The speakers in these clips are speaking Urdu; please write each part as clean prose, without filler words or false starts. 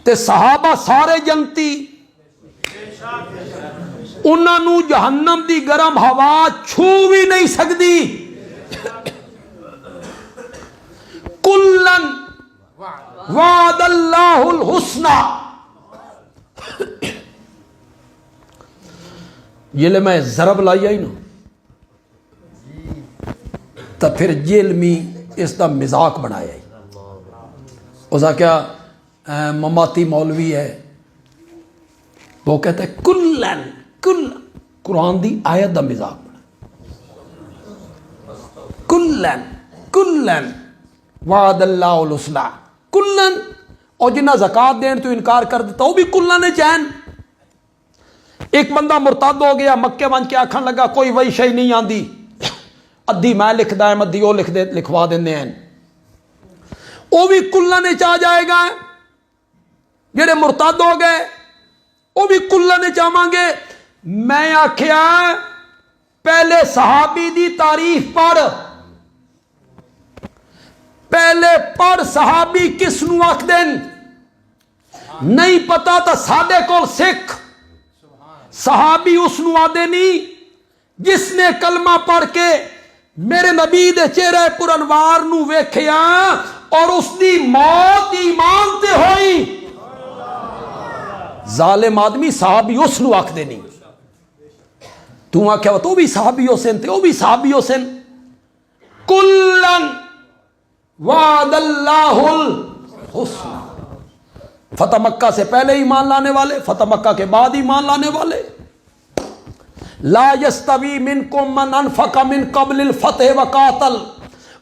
تے صحابہ سارے جنتی، انہاں نو جہنم دی گرم ہوا چھو بھی نہیں سکتی. کلن وعد اللہ الحسنى. جلے میں ضرب لائی آئی نا تو پھر جیل میں اس دا مذاق بنایا. اس کا کیا مماتی مولوی ہے وہ کہتا ہے کلن کل قرآن دی آیت دا مذاق بنا. کلن کلن وعد اللہ الحسنى. کلن اور جنہ زکات دین تو انکار کر دیتا وہ بھی کلن ہے چین. ایک بندہ مرتد ہو گیا مکے ون کے آکھن لگا کوئی وہی شے نہیں آندی، ادھی میں لکھ دا ادھی وہ لکھوا دیندے ہیں، وہ بھی کلن چ آ جائے گا. جڑے مرتد ہو گئے وہ بھی کلن چاہواں گے. میں آکھیا پہلے صحابی دی تعریف پڑھ، پہلے پڑھ صحابی کس نو آکھ دین. نہیں پتا تو ساڈے کول سکھ. صحابی اس نو آدے نہیں جس نے کلمہ پڑھ کے میرے نبی دے چہرے پر انوار نو ویکھیا اور اس دی موت ایمان تے ہوئی. ظالم آدمی صحابی اس نو آکھ دے نہیں. تو آکھیا تو بھی صحابی حسین تے وہ بھی صحابی حسین. کلن وعد اللہ الحسنى. فتح مکہ سے پہلے ایمان لانے والے، فتح مکہ کے بعد ایمان لانے والے. لا یستوی منکم من انفق من قبل الفتح وقاتل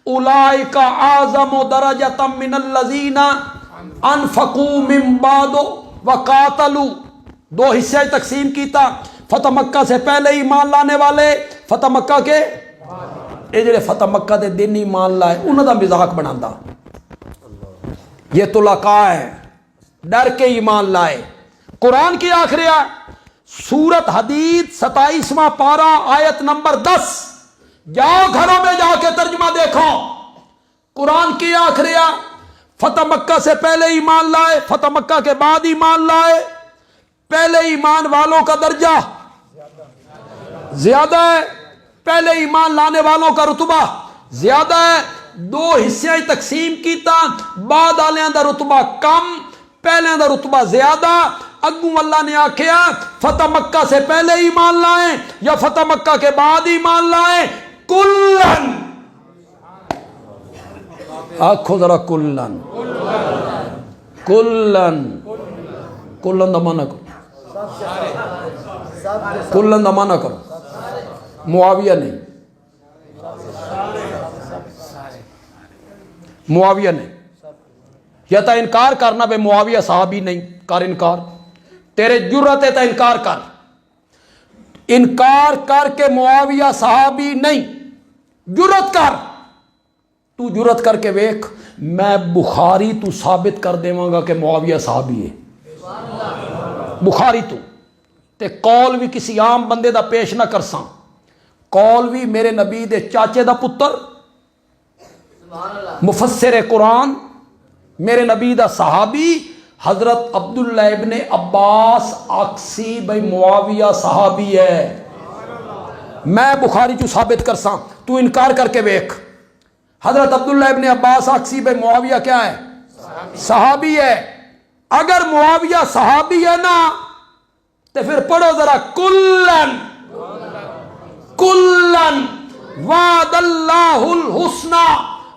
اولئک اعظم درجۃ من الذین انفقوا من بعد وقاتلوا. دو حصے تقسیم کیتا، فتح مکہ سے پہلے ایمان لانے والے، فتح مکہ کے یہ جڑے فتح مکہ دے دن ایمان لائے انہاں دا مذاق بناتا. یہ طلقاء ہے، ڈر کے ایمان لائے. قرآن کی آخری سورت حدید 27واں پارہ آیت نمبر 10. جاؤ گھروں میں جا کے ترجمہ دیکھو. قرآن کی آخری فتح مکہ سے پہلے ایمان لائے، فتح مکہ کے بعد ایمان لائے. پہلے ایمان والوں کا درجہ زیادہ ہے، پہلے ایمان لانے والوں کا رتبہ زیادہ ہے. دو حصے تقسیم کیتا، بعد والوں دا رتبہ کم، پہلے دا رتبہ زیادہ. اگوں اللہ نے آکھیا فتح مکہ سے پہلے ایمان لائیں یا فتح مکہ کے بعد ایمان لائیں. کلن آکھو ذرا کلن. کلن کلن دا معنی کرو، کلن دا معنی کرو. معاویہ نہیں، معاویہ نہیں. یا تا انکار کرنا بے معاویہ صحابی نہیں کر انکار. تیرے جرت ہے تا انکار کر. انکار کر کے معاویہ صحابی نہیں، جرت کر. تو جرت کر کے ویکھ، میں بخاری تو ثابت کر دیواں گا کہ معاویہ صحابی ہے. بخاری تو تے قول بھی کسی عام بندے دا پیش نہ کرساں. قول بھی میرے نبی دے چاچے دا پتر مفسر قرآن میرے نبی دا صحابی حضرت عبداللہ ابن عباس آکسی بھائی معاویہ صحابی ہے. میں بخاری چو ثابت کرساں، تو انکار کر کے ویکھ. حضرت عبداللہ ابن عباس آکسی بھائی معاویہ کیا ہے؟ صحابی ہے. اگر معاویہ صحابی ہے نا تو پھر پڑھو ذرا کلن کلن وعد اللہ الحسنى.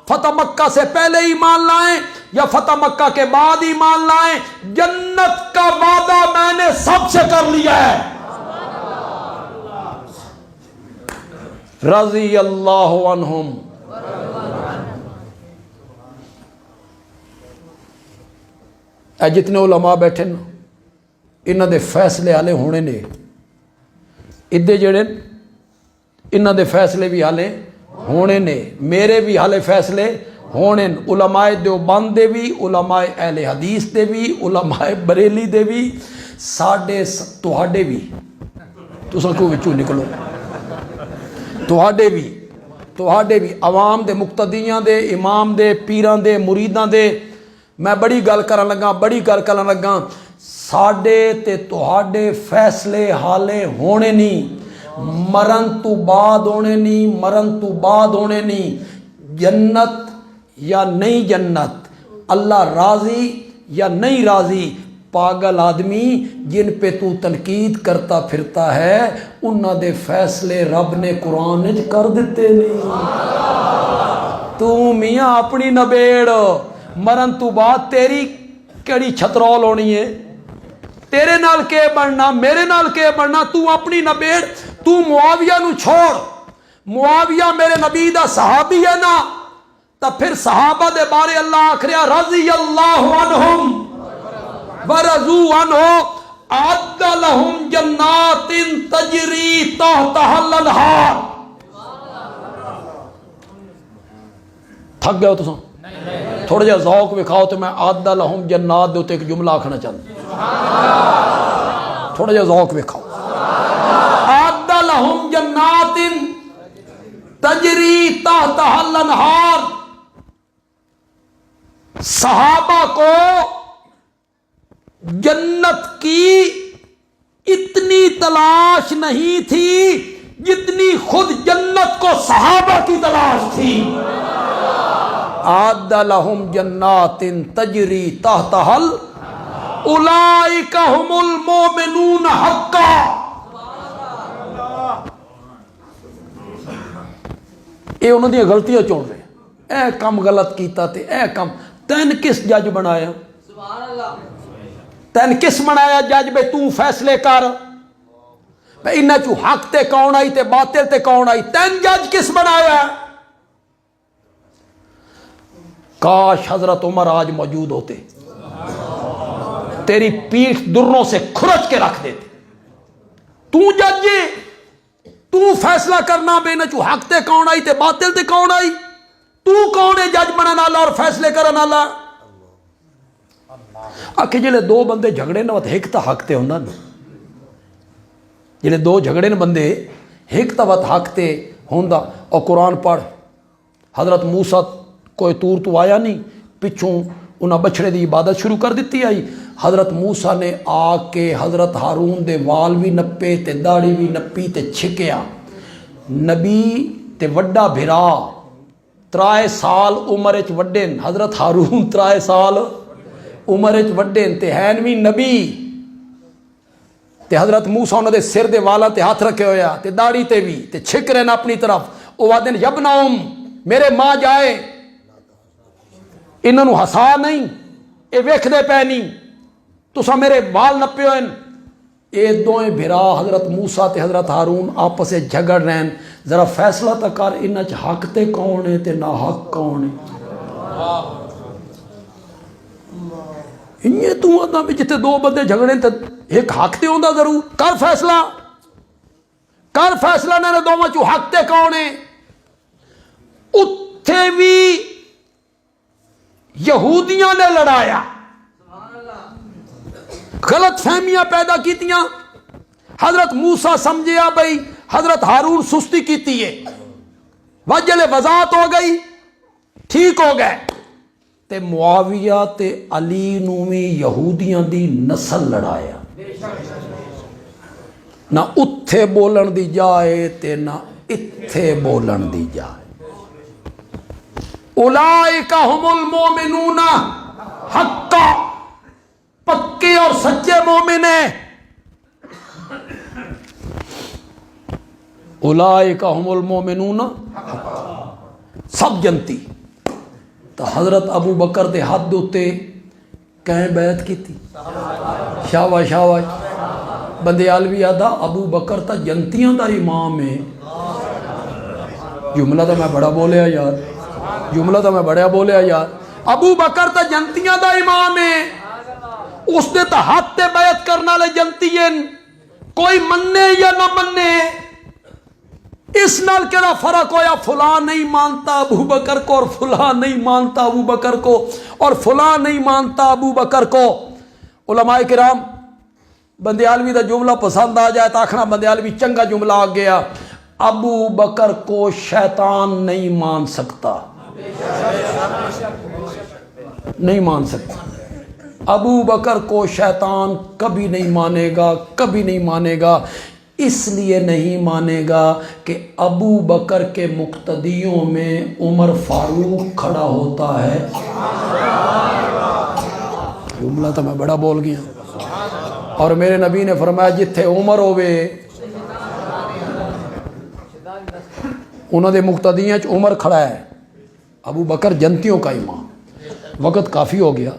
فتح مکہ سے پہلے ایمان لائیں یا فتح مکہ کے بعد ایمان لائیں، جنت کا وعدہ میں نے سب سے کر لیا ہے. رضی اللہ عنہم. اے جتنے علماء بیٹھے نا انہاں دے فیصلے حالے ہونے نے. ادھے جڑے انہاں دے فیصلے بھی حالے ہونے نے، میرے بھی حالے فیصلے ہونے. علماء دیوبند دے بھی، علماء اہل حدیث دے بھی، علماء بریلی دے بھی، ساڈے تہاڈے بھی. تساں کیوں وچوں نکلو؟ تہاڈے بھی عوام دے، مقتدیاں دے، امام دے، پیراں دے، مریداں دے میں بڑی گل کرن لگا ساڈے تے تہاڈے فیصلے حالے ہونے نہیں، مرن تو بعد ہونے نہیں، جنت یا نہیں جنت، اللہ راضی یا نہیں راضی۔ پاگل آدمی جن پہ تو تنقید کرتا پھرتا ہے انہاں دے فیصلے رب نے قرآن وچ کر دیتے نہیں۔ تو میاں اپنی نبیڑ، مرن تو بعد تیری کیڑی چھترول ہونی ہے، تیرے نال کے بننا، میرے نال کے بننا، تو اپنی نبیڑ۔ تو معاویہ نو چھوڑ، معاویہ میرے نبی دا صحابی ہے نا، تا پھر صحابہ دے بارے اللہ آخریا رضی اللہ عنہم ورضوا عنہ اعد لہم جنات تجری تحتہا الانہار۔ تھک گئے ہو تو تھوڑا جہا ذوق وکھاؤ تو میں اعد لہم جنات دے ایک جملہ آکھنا چاہتا، تھوڑا جہا ذوق وکھاؤ۔ اعد لہم جنات تجری تحتہا الانہار، صحابہ کو جنت کی اتنی تلاش نہیں تھی جتنی خود جنت کو صحابہ کی تلاش تھی۔ اعد لہم جنات تجری تحتہا اولئک ھم المؤمنون حقا۔ یہ انہوں نے غلطیاں چون رہے، اے کم غلط کیتا تے اے کم، تین کس جج بنایا؟ تین کس بنایا جج بے تو فیصلے کر بے انہاں چو حق تے کون آئی تے باطل تے کون آئی؟ تین جج کس بنایا؟ کاش حضرت عمر آج موجود ہوتے، تیری پیٹھ دروں سے کھرچ کے رکھ دیتے۔ تو جج، تو فیصلہ کرنا بے انہاں چو حق تے کون آئی تے باطل تے کون آئی؟ تو کون ہے جج بنانا اللہ اور فیصلے کرنا اللہ؟ آکھے جلے دو بندے جھگڑے نہ ایک تا حق تے ہوندہ نا، جلے دو جھگڑے نہ بندے ایک تا حق تے ہوندہ۔ اور قرآن پڑھ، حضرت موسیٰ کوئی تور تو آیا نہیں، پچھوں انہاں بچڑے دی عبادت شروع کر دیتی آئی۔ حضرت موسیٰ نے آ کے حضرت ہارون دے وال بھی نپے تے داڑھی بھی نپی تے چھکیا۔ نبی تے وڈا بھرا 3 سال عمرچ وڈین، حضرت ہارون 3 سال عمرچ وڈین تے ہیں بھی نبی، تے حضرت موسیٰ انہوں دے سر دے والا تے ہاتھ رکھے ہویا تے داڑھی تے بھی تے چھک رہے نا اپنی طرف۔ او وعدن یبنہم، میرے ماں جائے، انہوں ہسا نہیں، اے ویکھ دے پہ نہیں، تسا میرے وال نپے ہوئے۔ اے دوئیں بھرا حضرت موسیٰ تے حضرت ہارون آپس سے جھگڑ رہن، ذرا فیصلہ تا کر انہاں چ حق تے کون ہے تے نہ حق کون ہے؟ انہیں تو آدھا بھی جتے دو بندے جھگڑے تے ایک حق تے ہوندہ ضرور، کر فیصلہ نے دو چو حق تے کون ہے؟ اتھے بھی یہودیاں نے لڑایا، غلط فہمیاں پیدا کیتیاں۔ حضرت موسیٰ سمجھیا بھئی حضرت ہارون سستی کیتی ہے، وجلے وضاحت ہو گئی، ٹھیک ہو گئے۔ تے معاویہ تے علی نوی یہودیاں دی نسل لڑایا، نہ اتھے بولن دی جائے تے نہ اتھے بولن دی جائے۔ اولئک ھم المؤمنون حقا، پکے اور سچے مومن ہیں۔ اولئک ھم المؤمنون سب جنتی۔ تو حضرت ابو بکر دے حد ہوتے کہیں بیعت کی تھی، شاباش بندیالوی آدھا ابو بکر تا جنتیاں دا امام ہے۔ جملہ تو میں بڑا بولیا یار، ابو بکر تا جنتیاں دا امام ہے، اس نے تا حد تے بیعت کرنا لے جنتی ہیں، کوئی مننے یا نہ مننے، اس نال کیا فرق ہویا؟ فلاں نہیں مانتا ابو بکر کو اور فلاں نہیں مانتا ابو بکر کو اور فلاں نہیں مانتا ابو بکر کو۔ علماء کرام بندیالوی دا جملہ پسند آ جائے تو آخنا بندیالوی چنگا جملہ آ گیا، ابو بکر کو شیطان نہیں مان سکتا۔ نہیں مان سکتا۔ ابو بکر کو شیطان کبھی نہیں مانے گا، کبھی نہیں مانے گا۔ اس لیے نہیں مانے گا کہ ابو بکر کے مقتدیوں میں عمر فاروق کھڑا ہوتا ہے۔ جملہ تو میں بڑا بول گیا، اور میرے نبی نے فرمایا جتھے عمر ہوئے انہوں دے مقتدیاں چ عمر کھڑا ہے، ابو بکر جنتیوں کا امام۔ وقت کافی ہو گیا۔